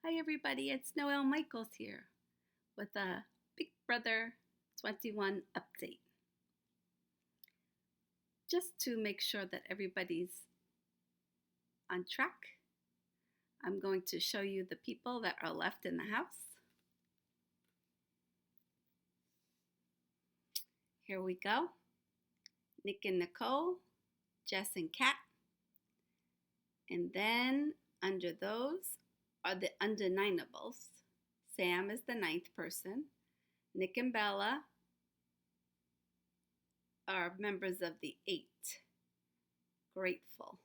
Hi everybody, it's Noelle Michaels here with a Big Brother 21 update. Just to make sure that everybody's on track, I'm going to show you the people that are left in the house. Here we go. Nick and Nicole, Jess and Kat. And then under those are the undeniables. Sam is the 9th person. Nick and Bella are members of the 8. Grateful.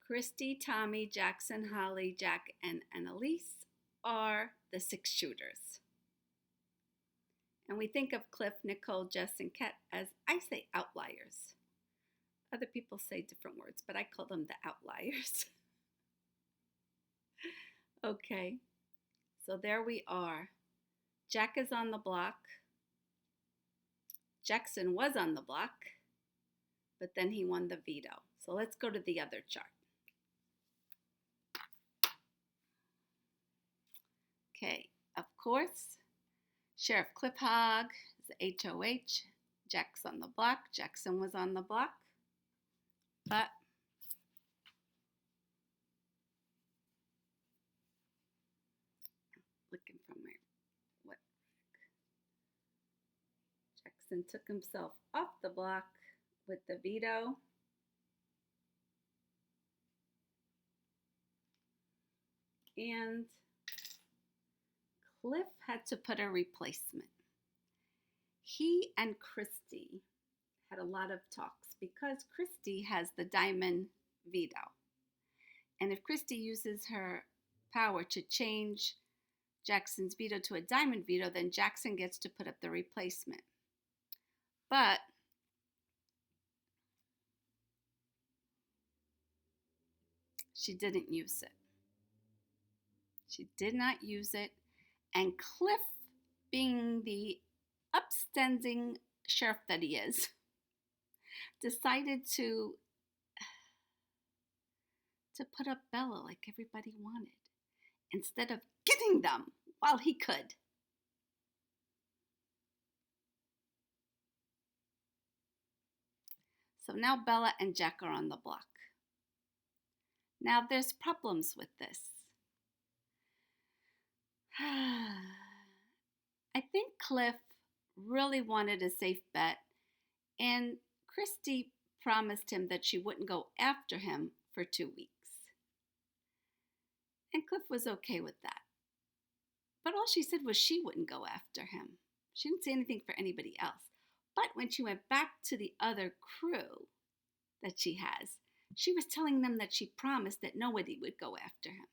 Christy, Tommy, Jackson, Holly, Jack, and Annalise are the 6 shooters. And we think of Cliff, Nicole, Jess, and Kat as, I say, outliers. Other people say different words, but I call them the outliers. Okay, so there we are. Jack is on the block. Jackson was on the block, but then he won the veto. So let's go to the other chart. Okay, of course, Sheriff Cliff Hogg is the HOH. Jack's on the block. Jackson was on the block, but looking for my what? Jackson took himself off the block with the veto. And Cliff had to put a replacement. He and Christy had a lot of talks because Christy has the diamond veto. And if Christy uses her power to change Jackson's veto to a diamond veto, then Jackson gets to put up the replacement. But she didn't use it. She did not use it. And Cliff, being the upstanding sheriff that he is, decided to put up Bella like everybody wanted, instead of getting them while he could. So now Bella and Jack are on the block. Now there's problems with this. I think Cliff really wanted a safe bet, and Christy promised him that she wouldn't go after him for 2 weeks. And Cliff was okay with that. But all she said was she wouldn't go after him. She didn't say anything for anybody else. But when she went back to the other crew that she has, she was telling them that she promised that nobody would go after him.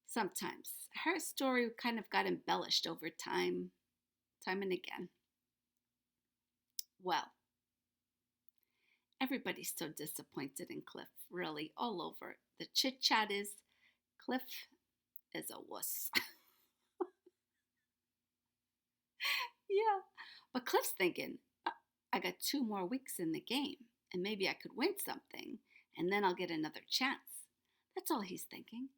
Sometimes. Her story kind of got embellished over time and again. Well, everybody's so disappointed in Cliff, really, all over. The chit-chat is, Cliff is a wuss. Yeah, but Cliff's thinking, I got 2 more weeks in the game, and maybe I could win something, and then I'll get another chance. That's all he's thinking.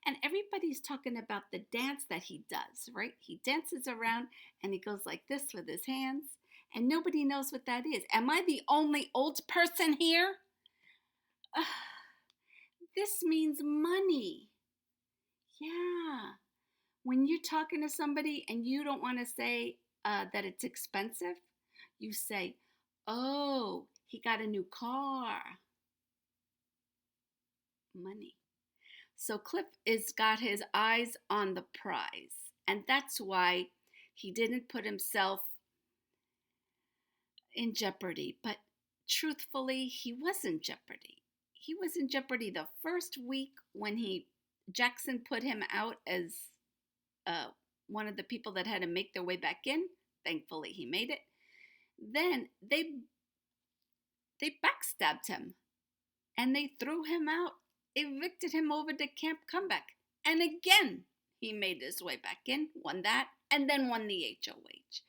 And everybody's talking about the dance that he does, right? He dances around and he goes like this with his hands, and nobody knows what that is. Am I the only old person here? This means money. Yeah. When you're talking to somebody and you don't want to say that it's expensive, you say, oh, he got a new car. Money. So Cliff is got his eyes on the prize, and that's why he didn't put himself in jeopardy. But truthfully, he was in jeopardy. He was in jeopardy the first week when Jackson put him out as one of the people that had to make their way back in. Thankfully, he made it. Then they backstabbed him, and they threw him out. Evicted him over to Camp Comeback. And again, he made his way back in, won that, and then won the HOH.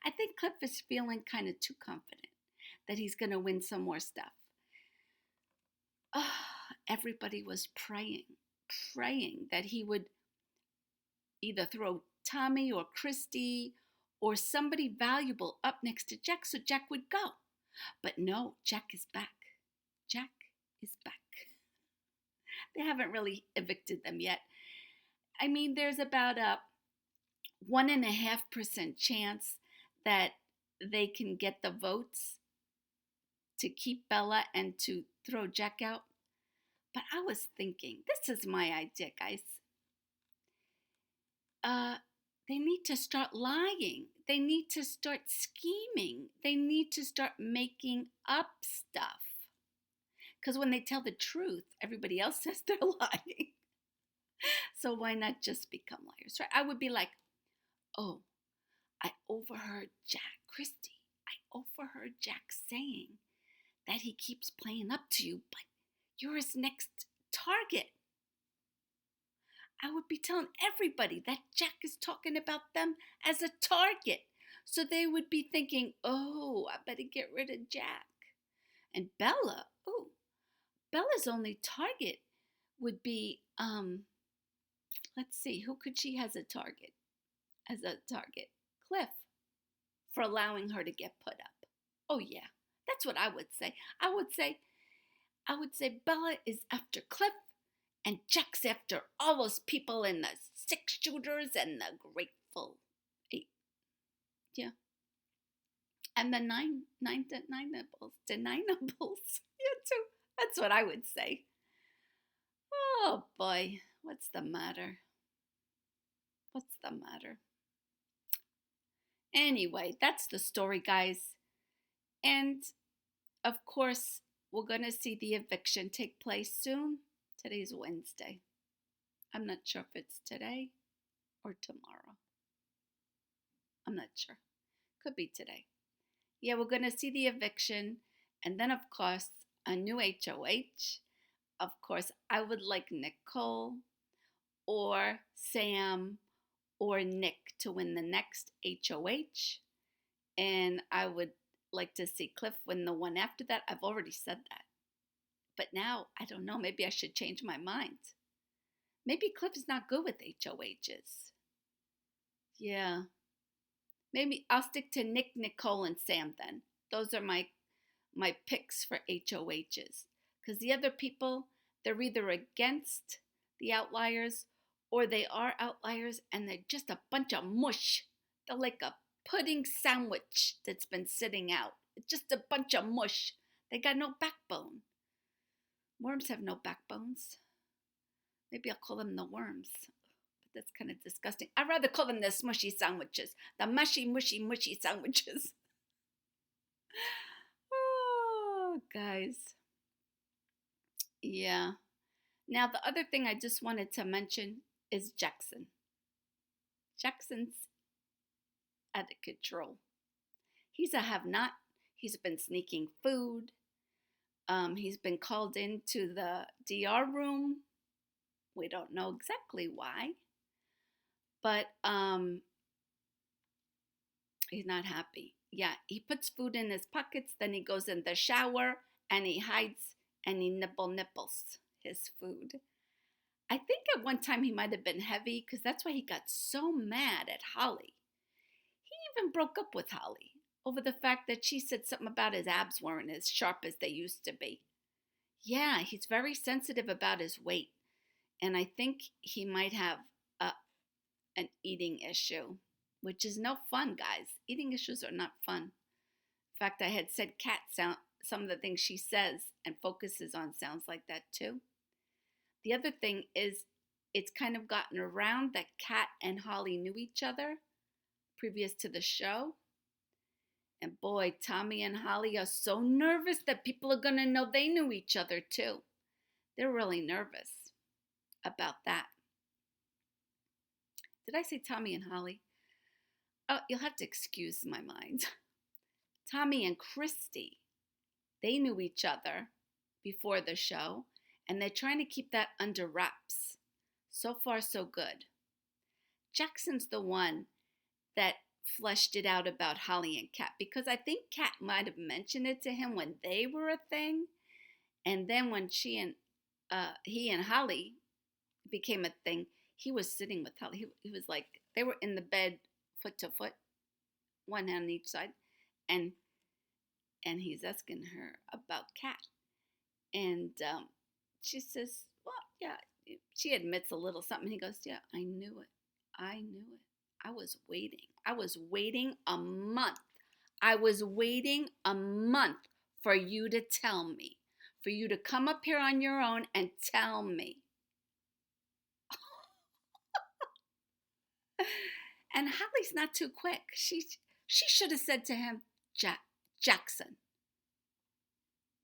I think Cliff is feeling kind of too confident that he's going to win some more stuff. Oh, everybody was praying praying that he would either throw Tommy or Christy or somebody valuable up next to Jack so Jack would go. But no, Jack is back. Jack is back. They haven't really evicted them yet. I mean, there's about a 1.5% chance that they can get the votes to keep Bella and to throw Jack out. But I was thinking, this is my idea, guys. They need to start lying. They need to start scheming. They need to start making up stuff. Because when they tell the truth, everybody else says they're lying. So why not just become liars, right? I would be like, oh, I overheard Christy, I overheard Jack saying that he keeps playing up to you, but you're his next target. I would be telling everybody that Jack is talking about them as a target. So they would be thinking, oh, I better get rid of Jack. And Bella's only target would be, let's see, who could she has as a target? Cliff, for allowing her to get put up. Oh yeah, that's what I would say. I would say Bella is after Cliff and Jack's after all those people in the 6 shooters and the Grateful 8. Yeah. And the nine nipples. Yeah, too. That's what I would say. Oh boy, what's the matter? Anyway, that's the story, guys. And of course, we're going to see the eviction take place soon. Today's Wednesday. I'm not sure if it's today or tomorrow. I'm not sure. Could be today. Yeah, we're going to see the eviction. And then, of course, a new HOH. Of course, I would like Nicole or Sam or Nick to win the next HOH. And I would like to see Cliff win the one after that. I've already said that. But now, I don't know, maybe I should change my mind. Maybe Cliff's not good with HOHs. Yeah. Maybe I'll stick to Nick, Nicole, and Sam then. Those are my picks for HOHs. Because the other people, they're either against the outliers or they are outliers and they're just a bunch of mush. They're like a pudding sandwich that's been sitting out. It's just a bunch of mush. They got no backbone. Worms have no backbones. Maybe I'll call them the worms. But that's kind of disgusting. I'd rather call them the smushy sandwiches. The mushy, mushy sandwiches. Oh, guys. Yeah. Now, the other thing I just wanted to mention is Jackson. Jackson's out of control. He's a have-not. He's been sneaking food. He's been called into the DR room. We don't know exactly why. But he's not happy. Yeah, he puts food in his pockets, then he goes in the shower and he hides and he nipples his food. I think at one time he might have been heavy because that's why he got so mad at Holly. He even broke up with Holly over the fact that she said something about his abs weren't as sharp as they used to be. Yeah, he's very sensitive about his weight. And I think he might have an eating issue, which is no fun, guys. Eating issues are not fun. In fact, I had said Kat some of the things she says and focuses on sounds like that too. The other thing is it's kind of gotten around that Kat and Holly knew each other previous to the show. And boy, Tommy and Holly are so nervous that people are going to know they knew each other too. They're really nervous about that. Did I say Tommy and Holly? Oh, you'll have to excuse my mind. Tommy and Christy, they knew each other before the show, and they're trying to keep that under wraps. So far, so good. Jackson's the one that fleshed it out about Holly and Kat, because I think Kat might have mentioned it to him when they were a thing, and then when he and Holly it became a thing. He was sitting with Holly. He was like, they were in the bed, foot to foot, one hand on each side, and he's asking her about Kat, and she says, "Well, yeah." She admits a little something. He goes, "Yeah, I knew it. I knew it. I was waiting. I was waiting a month. I was waiting a month for you to tell me, for you to come up here on your own and tell me." And Holly's not too quick. She should have said to him, Jackson,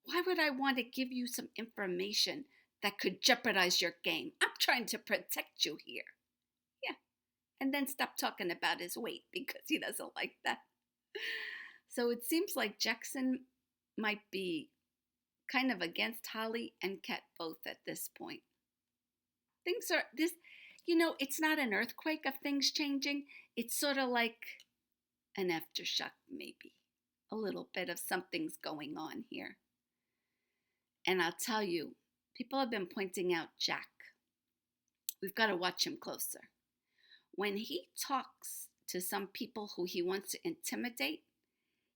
why would I want to give you some information that could jeopardize your game? I'm trying to protect you here. Yeah. And then stop talking about his weight because he doesn't like that. So it seems like Jackson might be kind of against Holly and Kat both at this point. Things are this, it's not an earthquake of things changing. It's sort of like an aftershock, maybe. A little bit of something's going on here. And I'll tell you, people have been pointing out Jack. We've got to watch him closer. When he talks to some people who he wants to intimidate,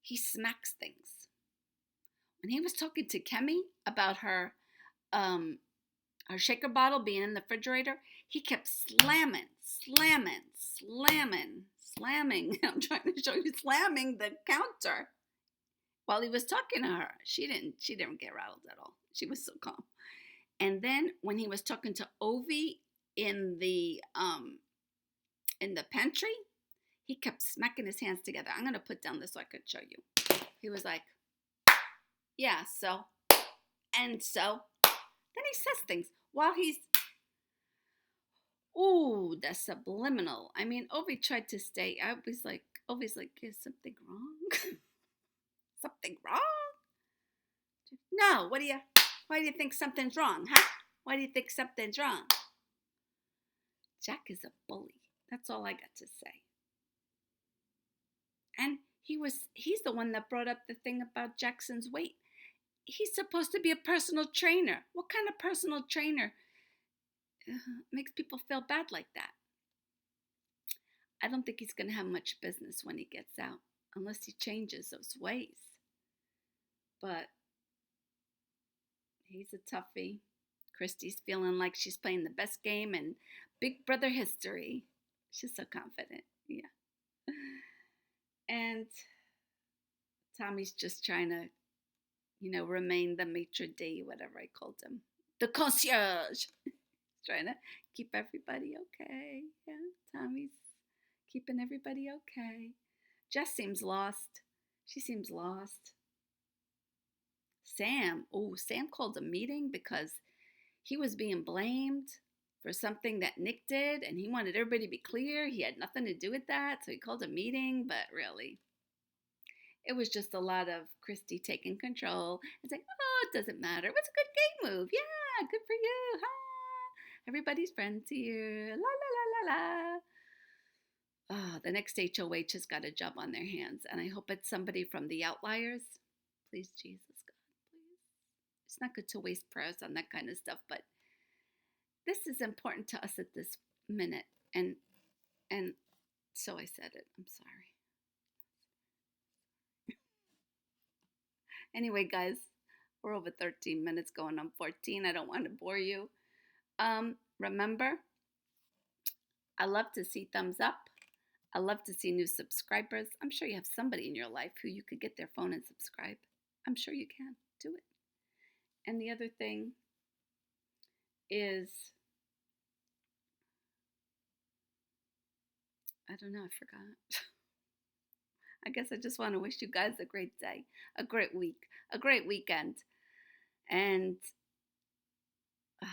he smacks things. When he was talking to Kemi about her shaker bottle being in the refrigerator, he kept slamming. I'm trying to show you, slamming the counter while he was talking to her. She didn't get rattled at all. She was so calm. And then when he was talking to Ovi in the pantry, he kept smacking his hands together. I'm gonna put down this so I could show you. He was like, yeah, so, and so. Then he says things while he's, ooh, the subliminal. I mean, Ovi tried to stay. Ovi's like, is something wrong? Something wrong? No, why do you think something's wrong, huh? Why do you think something's wrong? Jack is a bully. That's all I got to say. And he's the one that brought up the thing about Jackson's weight. He's supposed to be a personal trainer. What kind of personal trainer makes people feel bad like that? I don't think he's going to have much business when he gets out, unless he changes those ways. But he's a toughie. Christy's feeling like she's playing the best game in Big Brother history. She's so confident. Yeah. And Tommy's just trying to, remain the maitre d', whatever I called him. The concierge. Trying to keep everybody okay. Yeah, Tommy's keeping everybody okay. Jess seems lost. She seems lost. Sam called a meeting because he was being blamed for something that Nick did, and he wanted everybody to be clear. He had nothing to do with that, so he called a meeting, but really, it was just a lot of Christy taking control and saying, oh, it doesn't matter. It was a good game move. Yeah, good for you. Ha! Everybody's friends here. La, la, la, la, la. Oh, the next HOH has got a job on their hands, and I hope it's somebody from the Outliers. Please, Jesus, God, please. It's not good to waste prayers on that kind of stuff, but this is important to us at this minute, and so I said it. I'm sorry. Anyway, guys, we're over 13 minutes, going on 14. I don't want to bore you. Remember, I love to see thumbs up. I love to see new subscribers. I'm sure you have somebody in your life who you could get their phone and subscribe. I'm sure you can. Do it. And the other thing is, I don't know, I forgot. I guess I just want to wish you guys a great day, a great week, a great weekend. And I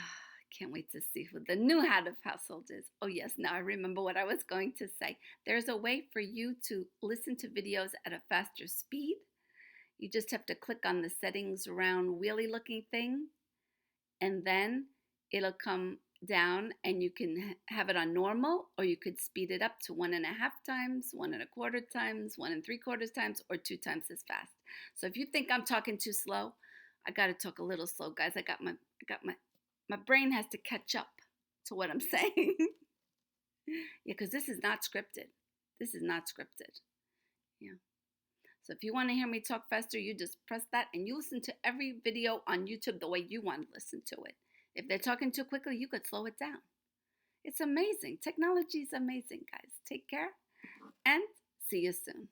can't wait to see who the new head of household is. Oh yes, now I remember what I was going to say. There's a way for you to listen to videos at a faster speed. You just have to click on the settings round wheelie looking thing, and then it'll come down and you can have it on normal, or you could speed it up to 1.5 times, 1.25 times, 1 3/4 times, or 2 times as fast. So if you think I'm talking too slow, I got to talk a little slow, guys. My brain has to catch up to what I'm saying. Yeah, because this is not scripted. This is not scripted. Yeah. So if you want to hear me talk faster, you just press that and you listen to every video on YouTube the way you want to listen to it. If they're talking too quickly, you could slow it down. It's amazing. Technology is amazing, guys. Take care and see you soon.